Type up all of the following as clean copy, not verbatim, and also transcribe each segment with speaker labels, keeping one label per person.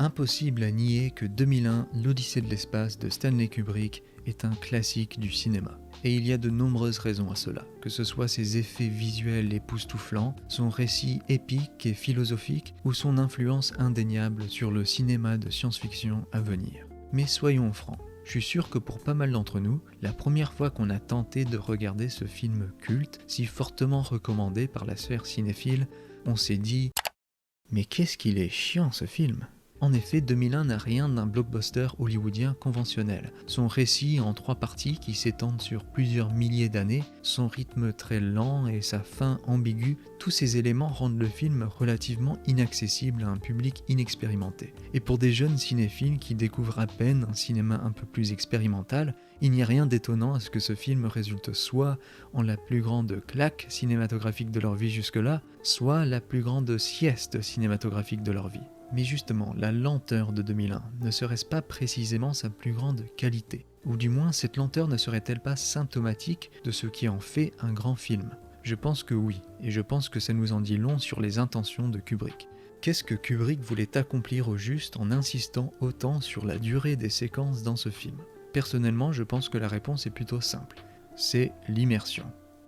Speaker 1: Impossible à nier que 2001, l'Odyssée de l'espace de Stanley Kubrick est un classique du cinéma. Et il y a de nombreuses raisons à cela, que ce soit ses effets visuels époustouflants, son récit épique et philosophique, ou son influence indéniable sur le cinéma de science-fiction à venir. Mais soyons francs, je suis sûr que pour pas mal d'entre nous, la première fois qu'on a tenté de regarder ce film culte, si fortement recommandé par la sphère cinéphile, on s'est dit « Mais qu'est-ce qu'il est chiant ce film !» En effet, 2001 n'a rien d'un blockbuster hollywoodien conventionnel. Son récit en 3 parties qui s'étendent sur plusieurs milliers d'années, son rythme très lent et sa fin ambiguë, tous ces éléments rendent le film relativement inaccessible à un public inexpérimenté. Et pour des jeunes cinéphiles qui découvrent à peine un cinéma un peu plus expérimental, il n'y a rien d'étonnant à ce que ce film résulte soit en la plus grande claque cinématographique de leur vie jusque-là, soit la plus grande sieste cinématographique de leur vie. Mais justement, la lenteur de 2001 ne serait-ce pas précisément sa plus grande qualité? Ou du moins, cette lenteur ne serait-elle pas symptomatique de ce qui en fait un grand film? Je pense que oui, et je pense que ça nous en dit long sur les intentions de Kubrick. Qu'est-ce que Kubrick voulait accomplir au juste en insistant autant sur la durée des séquences dans ce film? Personnellement, je pense que la réponse est plutôt simple. C'est l'immersion.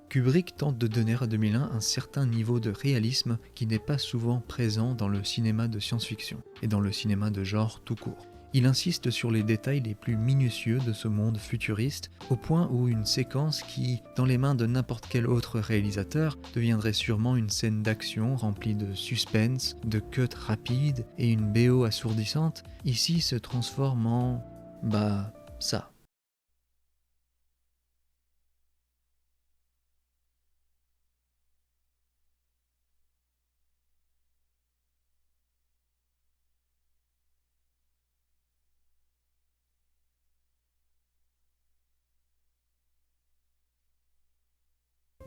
Speaker 1: Kubrick tente de donner à 2001 un certain niveau de réalisme qui n'est pas souvent présent dans le cinéma de science-fiction et dans le cinéma de genre tout court. Il insiste sur les détails les plus minutieux de ce monde futuriste, au point où une séquence qui, dans les mains de n'importe quel autre réalisateur, deviendrait sûrement une scène d'action remplie de suspense, de cuts rapides et une BO assourdissante, ici se transforme en... ça.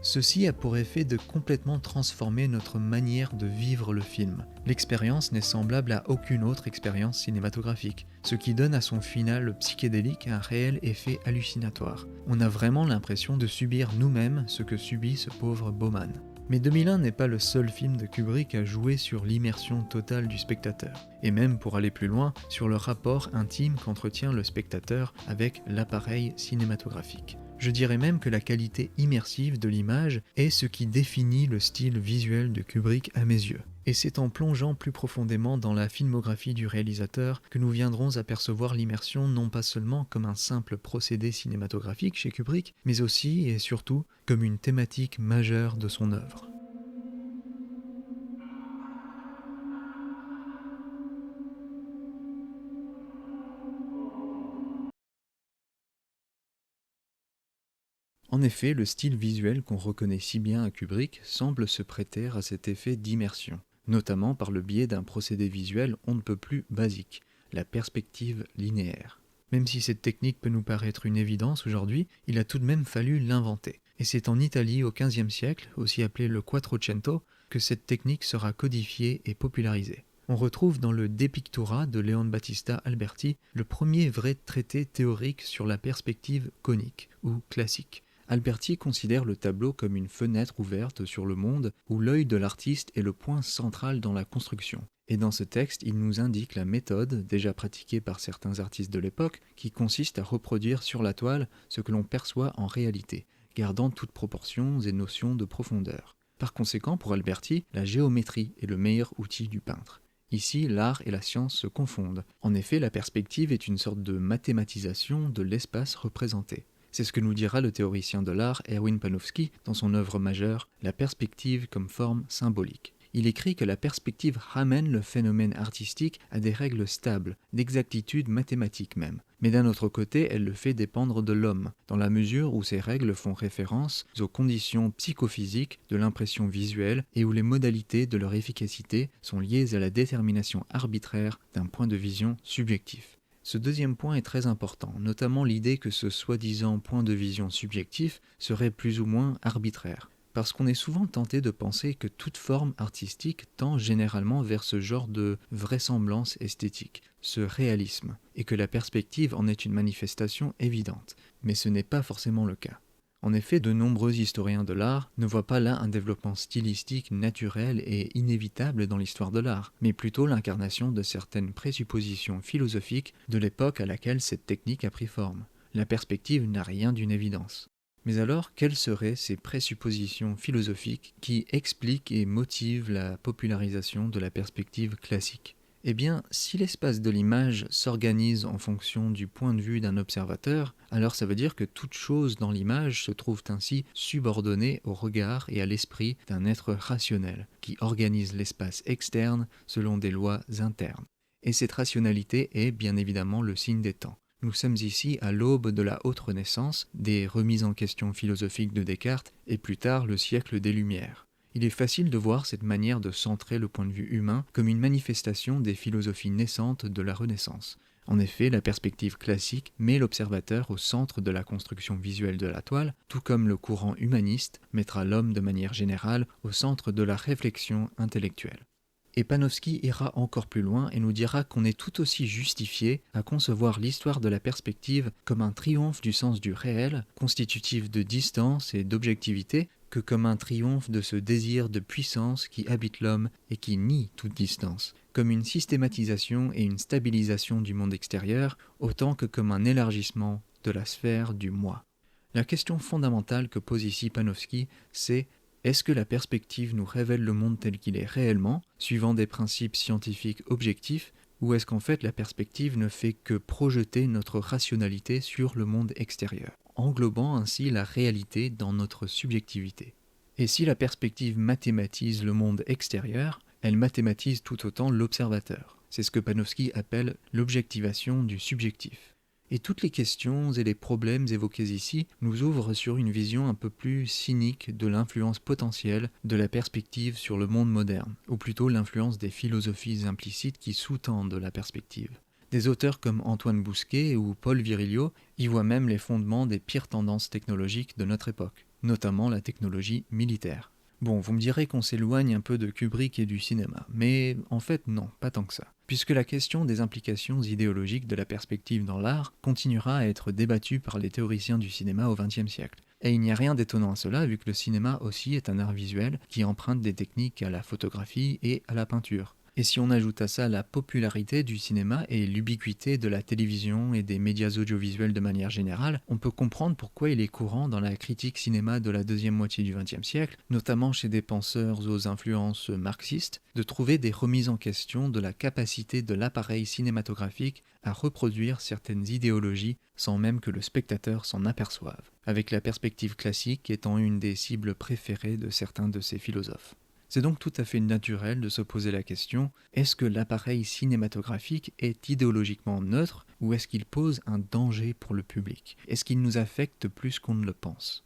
Speaker 1: Ceci a pour effet de complètement transformer notre manière de vivre le film. L'expérience n'est semblable à aucune autre expérience cinématographique, ce qui donne à son final psychédélique un réel effet hallucinatoire. On a vraiment l'impression de subir nous-mêmes ce que subit ce pauvre Bowman. Mais 2001 n'est pas le seul film de Kubrick à jouer sur l'immersion totale du spectateur, et même pour aller plus loin, sur le rapport intime qu'entretient le spectateur avec l'appareil cinématographique. Je dirais même que la qualité immersive de l'image est ce qui définit le style visuel de Kubrick à mes yeux. Et c'est en plongeant plus profondément dans la filmographie du réalisateur que nous viendrons apercevoir l'immersion non pas seulement comme un simple procédé cinématographique chez Kubrick, mais aussi et surtout comme une thématique majeure de son œuvre. En effet, le style visuel qu'on reconnaît si bien à Kubrick semble se prêter à cet effet d'immersion, notamment par le biais d'un procédé visuel on ne peut plus basique, la perspective linéaire. Même si cette technique peut nous paraître une évidence aujourd'hui, il a tout de même fallu l'inventer. Et c'est en Italie au XVe siècle, aussi appelé le Quattrocento, que cette technique sera codifiée et popularisée. On retrouve dans le De Pictura de Leon Battista Alberti le premier vrai traité théorique sur la perspective conique, ou classique. Alberti considère le tableau comme une fenêtre ouverte sur le monde où l'œil de l'artiste est le point central dans la construction. Et dans ce texte, il nous indique la méthode, déjà pratiquée par certains artistes de l'époque, qui consiste à reproduire sur la toile ce que l'on perçoit en réalité, gardant toutes proportions et notions de profondeur. Par conséquent, pour Alberti, la géométrie est le meilleur outil du peintre. Ici, l'art et la science se confondent. En effet, la perspective est une sorte de mathématisation de l'espace représenté. C'est ce que nous dira le théoricien de l'art Erwin Panofsky dans son œuvre majeure « La perspective comme forme symbolique ». Il écrit que la perspective ramène le phénomène artistique à des règles stables, d'exactitude mathématique même. Mais d'un autre côté, elle le fait dépendre de l'homme, dans la mesure où ces règles font référence aux conditions psychophysiques de l'impression visuelle et où les modalités de leur efficacité sont liées à la détermination arbitraire d'un point de vision subjectif. Ce deuxième point est très important, notamment l'idée que ce soi-disant point de vision subjectif serait plus ou moins arbitraire. Parce qu'on est souvent tenté de penser que toute forme artistique tend généralement vers ce genre de vraisemblance esthétique, ce réalisme, et que la perspective en est une manifestation évidente. Mais ce n'est pas forcément le cas. En effet, de nombreux historiens de l'art ne voient pas là un développement stylistique naturel et inévitable dans l'histoire de l'art, mais plutôt l'incarnation de certaines présuppositions philosophiques de l'époque à laquelle cette technique a pris forme. La perspective n'a rien d'une évidence. Mais alors, quelles seraient ces présuppositions philosophiques qui expliquent et motivent la popularisation de la perspective classique ? Eh bien, si l'espace de l'image s'organise en fonction du point de vue d'un observateur, alors ça veut dire que toute chose dans l'image se trouve ainsi subordonnée au regard et à l'esprit d'un être rationnel, qui organise l'espace externe selon des lois internes. Et cette rationalité est bien évidemment le signe des temps. Nous sommes ici à l'aube de la haute Renaissance, des remises en question philosophiques de Descartes, et plus tard le siècle des Lumières. Il est facile de voir cette manière de centrer le point de vue humain comme une manifestation des philosophies naissantes de la Renaissance. En effet, la perspective classique met l'observateur au centre de la construction visuelle de la toile, tout comme le courant humaniste mettra l'homme de manière générale au centre de la réflexion intellectuelle. Et Panofsky ira encore plus loin et nous dira qu'on est tout aussi justifié à concevoir l'histoire de la perspective comme un triomphe du sens du réel, constitutif de distance et d'objectivité, que comme un triomphe de ce désir de puissance qui habite l'homme et qui nie toute distance, comme une systématisation et une stabilisation du monde extérieur, autant que comme un élargissement de la sphère du moi. La question fondamentale que pose ici Panofsky, c'est: est-ce que la perspective nous révèle le monde tel qu'il est réellement, suivant des principes scientifiques objectifs, ou est-ce qu'en fait la perspective ne fait que projeter notre rationalité sur le monde extérieur, englobant ainsi la réalité dans notre subjectivité? Et si la perspective mathématise le monde extérieur, elle mathématise tout autant l'observateur. C'est ce que Panofsky appelle l'objectivation du subjectif. Et toutes les questions et les problèmes évoqués ici nous ouvrent sur une vision un peu plus cynique de l'influence potentielle de la perspective sur le monde moderne, ou plutôt l'influence des philosophies implicites qui sous-tendent la perspective. Des auteurs comme Antoine Bousquet ou Paul Virilio y voient même les fondements des pires tendances technologiques de notre époque, notamment la technologie militaire. Bon, vous me direz qu'on s'éloigne un peu de Kubrick et du cinéma, mais en fait non, pas tant que ça. Puisque la question des implications idéologiques de la perspective dans l'art continuera à être débattue par les théoriciens du cinéma au XXe siècle. Et il n'y a rien d'étonnant à cela, vu que le cinéma aussi est un art visuel qui emprunte des techniques à la photographie et à la peinture. Et si on ajoute à ça la popularité du cinéma et l'ubiquité de la télévision et des médias audiovisuels de manière générale, on peut comprendre pourquoi il est courant dans la critique cinéma de la deuxième moitié du XXe siècle, notamment chez des penseurs aux influences marxistes, de trouver des remises en question de la capacité de l'appareil cinématographique à reproduire certaines idéologies sans même que le spectateur s'en aperçoive, avec la perspective classique étant une des cibles préférées de certains de ces philosophes. C'est donc tout à fait naturel de se poser la question: est-ce que l'appareil cinématographique est idéologiquement neutre ou est-ce qu'il pose un danger pour le public? Est-ce qu'il nous affecte plus qu'on ne le pense?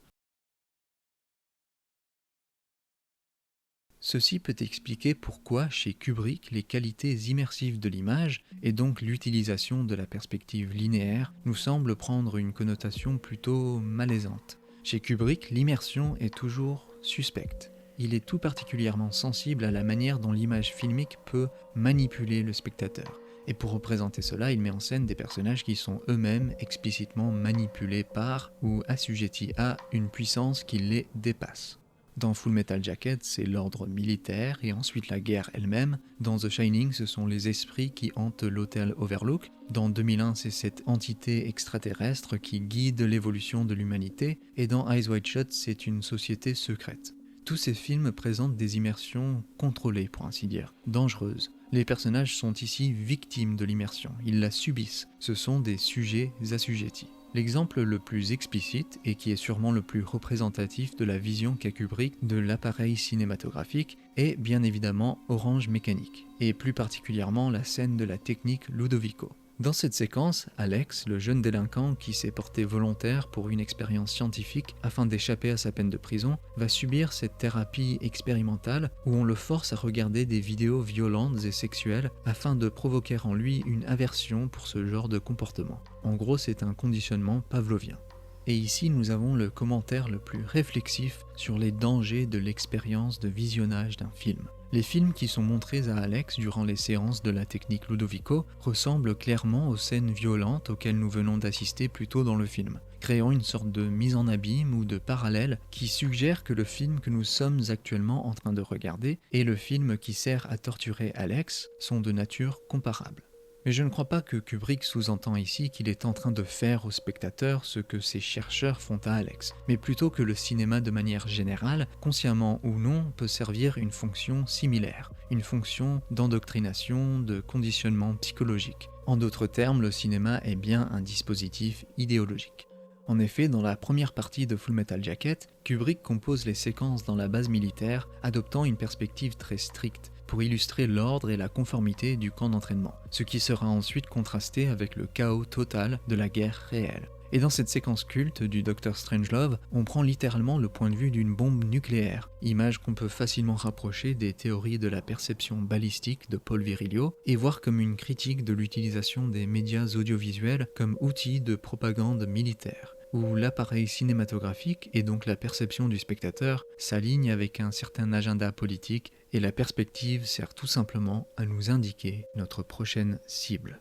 Speaker 1: Ceci peut expliquer pourquoi, chez Kubrick, les qualités immersives de l'image, et donc l'utilisation de la perspective linéaire, nous semblent prendre une connotation plutôt malaisante. Chez Kubrick, l'immersion est toujours suspecte. Il est tout particulièrement sensible à la manière dont l'image filmique peut manipuler le spectateur. Et pour représenter cela, il met en scène des personnages qui sont eux-mêmes explicitement manipulés par ou assujettis à une puissance qui les dépasse. Dans Full Metal Jacket, c'est l'ordre militaire et ensuite la guerre elle-même. Dans The Shining, ce sont les esprits qui hantent l'hôtel Overlook. Dans 2001, c'est cette entité extraterrestre qui guide l'évolution de l'humanité. Et dans Eyes Wide Shut, c'est une société secrète. Tous ces films présentent des immersions contrôlées, pour ainsi dire, dangereuses. Les personnages sont ici victimes de l'immersion, ils la subissent, ce sont des sujets assujettis. L'exemple le plus explicite, et qui est sûrement le plus représentatif de la vision qu'a Kubrick de l'appareil cinématographique, est bien évidemment Orange Mécanique, et plus particulièrement la scène de la technique Ludovico. Dans cette séquence, Alex, le jeune délinquant qui s'est porté volontaire pour une expérience scientifique afin d'échapper à sa peine de prison, va subir cette thérapie expérimentale où on le force à regarder des vidéos violentes et sexuelles afin de provoquer en lui une aversion pour ce genre de comportement. En gros, c'est un conditionnement pavlovien. Et ici, nous avons le commentaire le plus réflexif sur les dangers de l'expérience de visionnage d'un film. Les films qui sont montrés à Alex durant les séances de la technique Ludovico ressemblent clairement aux scènes violentes auxquelles nous venons d'assister plus tôt dans le film, créant une sorte de mise en abîme ou de parallèle qui suggère que le film que nous sommes actuellement en train de regarder et le film qui sert à torturer Alex sont de nature comparable. Mais je ne crois pas que Kubrick sous-entend ici qu'il est en train de faire au spectateur ce que ses chercheurs font à Alex, mais plutôt que le cinéma de manière générale, consciemment ou non, peut servir une fonction similaire, une fonction d'endoctrination, de conditionnement psychologique. En d'autres termes, le cinéma est bien un dispositif idéologique. En effet, dans la première partie de Full Metal Jacket, Kubrick compose les séquences dans la base militaire, adoptant une perspective très stricte, pour illustrer l'ordre et la conformité du camp d'entraînement, ce qui sera ensuite contrasté avec le chaos total de la guerre réelle. Et dans cette séquence culte du Dr Strangelove, on prend littéralement le point de vue d'une bombe nucléaire, image qu'on peut facilement rapprocher des théories de la perception balistique de Paul Virilio, et voir comme une critique de l'utilisation des médias audiovisuels comme outil de propagande militaire, où l'appareil cinématographique et donc la perception du spectateur s'alignent avec un certain agenda politique et la perspective sert tout simplement à nous indiquer notre prochaine cible.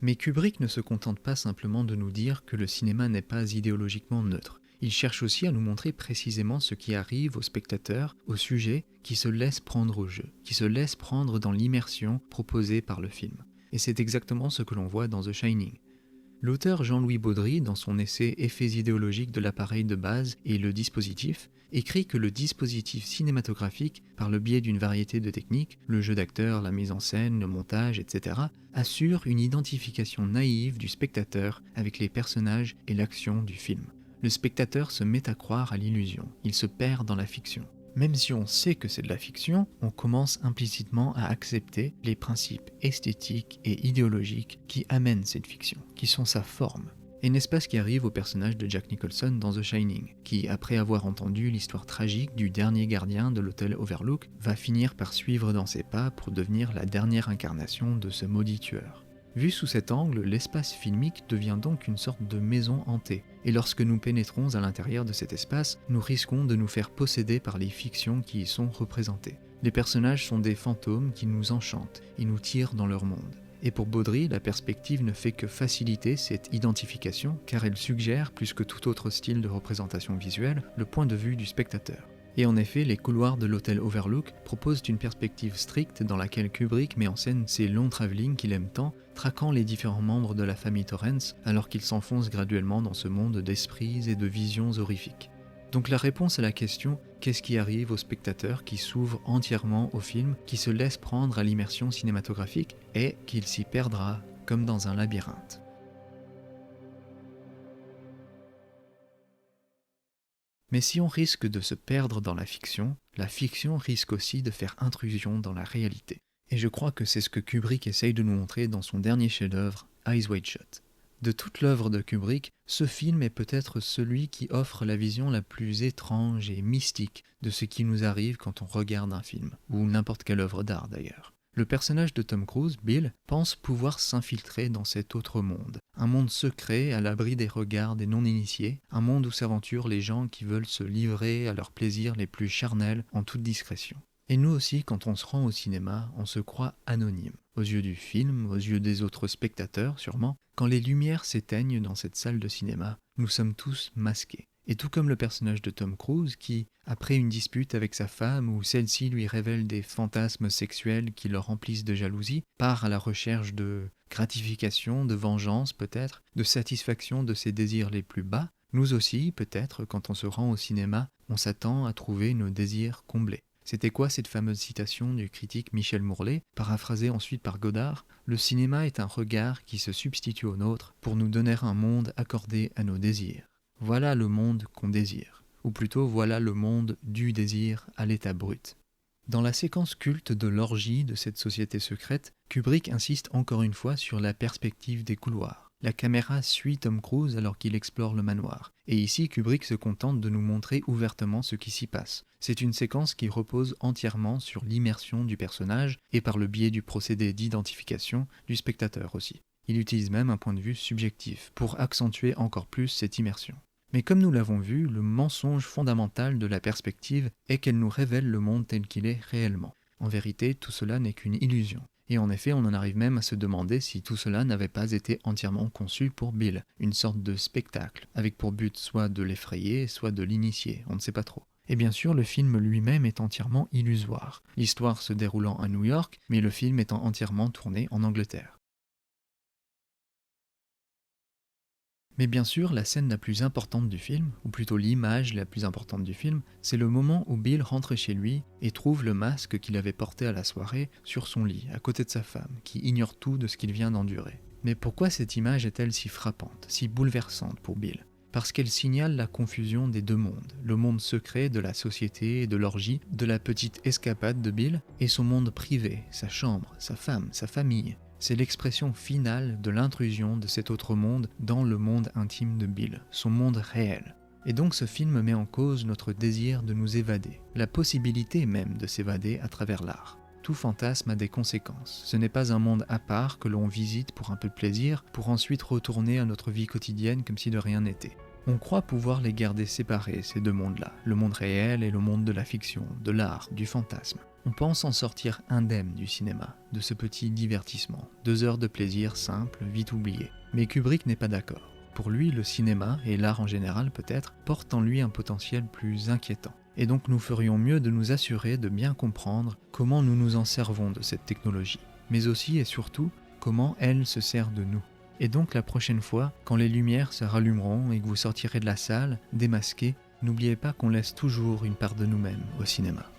Speaker 1: Mais Kubrick ne se contente pas simplement de nous dire que le cinéma n'est pas idéologiquement neutre. Il cherche aussi à nous montrer précisément ce qui arrive au spectateur, au sujet, qui se laisse prendre au jeu, qui se laisse prendre dans l'immersion proposée par le film. Et c'est exactement ce que l'on voit dans The Shining. L'auteur Jean-Louis Baudry, dans son essai « Effets idéologiques de l'appareil de base et le dispositif », écrit que le dispositif cinématographique, par le biais d'une variété de techniques, le jeu d'acteur, la mise en scène, le montage, etc., assure une identification naïve du spectateur avec les personnages et l'action du film. Le spectateur se met à croire à l'illusion, il se perd dans la fiction. Même si on sait que c'est de la fiction, on commence implicitement à accepter les principes esthétiques et idéologiques qui amènent cette fiction, qui sont sa forme. Et n'est-ce pas ce qui arrive au personnage de Jack Nicholson dans The Shining, qui, après avoir entendu l'histoire tragique du dernier gardien de l'hôtel Overlook, va finir par suivre dans ses pas pour devenir la dernière incarnation de ce maudit tueur. Vu sous cet angle, l'espace filmique devient donc une sorte de maison hantée, et lorsque nous pénétrons à l'intérieur de cet espace, nous risquons de nous faire posséder par les fictions qui y sont représentées. Les personnages sont des fantômes qui nous enchantent et nous tirent dans leur monde. Et pour Baudry, la perspective ne fait que faciliter cette identification car elle suggère, plus que tout autre style de représentation visuelle, le point de vue du spectateur. Et en effet, les couloirs de l'hôtel Overlook proposent une perspective stricte dans laquelle Kubrick met en scène ces longs travelling qu'il aime tant, traquant les différents membres de la famille Torrance alors qu'ils s'enfoncent graduellement dans ce monde d'esprits et de visions horrifiques. Donc la réponse à la question « Qu'est-ce qui arrive au spectateur qui s'ouvre entièrement au film, qui se laisse prendre à l'immersion cinématographique ?» est qu'il s'y perdra comme dans un labyrinthe. Mais si on risque de se perdre dans la fiction risque aussi de faire intrusion dans la réalité. Et je crois que c'est ce que Kubrick essaye de nous montrer dans son dernier chef-d'œuvre, Eyes Wide Shut. De toute l'œuvre de Kubrick, ce film est peut-être celui qui offre la vision la plus étrange et mystique de ce qui nous arrive quand on regarde un film, ou n'importe quelle œuvre d'art d'ailleurs. Le personnage de Tom Cruise, Bill, pense pouvoir s'infiltrer dans cet autre monde. Un monde secret, à l'abri des regards des non-initiés, un monde où s'aventurent les gens qui veulent se livrer à leurs plaisirs les plus charnels en toute discrétion. Et nous aussi, quand on se rend au cinéma, on se croit anonyme. Aux yeux du film, aux yeux des autres spectateurs sûrement, quand les lumières s'éteignent dans cette salle de cinéma, nous sommes tous masqués. Et tout comme le personnage de Tom Cruise qui, après une dispute avec sa femme où celle-ci lui révèle des fantasmes sexuels qui le remplissent de jalousie, part à la recherche de gratification, de vengeance peut-être, de satisfaction de ses désirs les plus bas, nous aussi, peut-être, quand on se rend au cinéma, on s'attend à trouver nos désirs comblés. C'était quoi cette fameuse citation du critique Michel Mourlet, paraphrasée ensuite par Godard ? Le cinéma est un regard qui se substitue au nôtre pour nous donner un monde accordé à nos désirs. Voilà le monde qu'on désire, ou plutôt voilà le monde du désir à l'état brut. Dans la séquence culte de l'orgie de cette société secrète, Kubrick insiste encore une fois sur la perspective des couloirs. La caméra suit Tom Cruise alors qu'il explore le manoir. Et ici, Kubrick se contente de nous montrer ouvertement ce qui s'y passe. C'est une séquence qui repose entièrement sur l'immersion du personnage et par le biais du procédé d'identification du spectateur aussi. Il utilise même un point de vue subjectif pour accentuer encore plus cette immersion. Mais comme nous l'avons vu, le mensonge fondamental de la perspective est qu'elle nous révèle le monde tel qu'il est réellement. En vérité, tout cela n'est qu'une illusion. Et en effet, on en arrive même à se demander si tout cela n'avait pas été entièrement conçu pour Bill, une sorte de spectacle, avec pour but soit de l'effrayer, soit de l'initier, on ne sait pas trop. Et bien sûr, le film lui-même est entièrement illusoire, l'histoire se déroulant à New York, mais le film étant entièrement tourné en Angleterre. Mais bien sûr, la scène la plus importante du film, ou plutôt l'image la plus importante du film, c'est le moment où Bill rentre chez lui et trouve le masque qu'il avait porté à la soirée sur son lit, à côté de sa femme, qui ignore tout de ce qu'il vient d'endurer. Mais pourquoi cette image est-elle si frappante, si bouleversante pour Bill ? Parce qu'elle signale la confusion des deux mondes, le monde secret de la société et de l'orgie, de la petite escapade de Bill, et son monde privé, sa chambre, sa femme, sa famille. C'est l'expression finale de l'intrusion de cet autre monde dans le monde intime de Bill, son monde réel. Et donc ce film met en cause notre désir de nous évader, la possibilité même de s'évader à travers l'art. Tout fantasme a des conséquences. Ce n'est pas un monde à part que l'on visite pour un peu de plaisir, pour ensuite retourner à notre vie quotidienne comme si de rien n'était. On croit pouvoir les garder séparés, ces deux mondes-là, le monde réel et le monde de la fiction, de l'art, du fantasme. On pense en sortir indemne du cinéma, de ce petit divertissement, 2 heures de plaisir simple, vite oublié. Mais Kubrick n'est pas d'accord. Pour lui, le cinéma, et l'art en général peut-être, portent en lui un potentiel plus inquiétant. Et donc nous ferions mieux de nous assurer de bien comprendre comment nous nous en servons de cette technologie, mais aussi et surtout comment elle se sert de nous. Et donc la prochaine fois, quand les lumières se rallumeront et que vous sortirez de la salle, démasqués, n'oubliez pas qu'on laisse toujours une part de nous-mêmes au cinéma.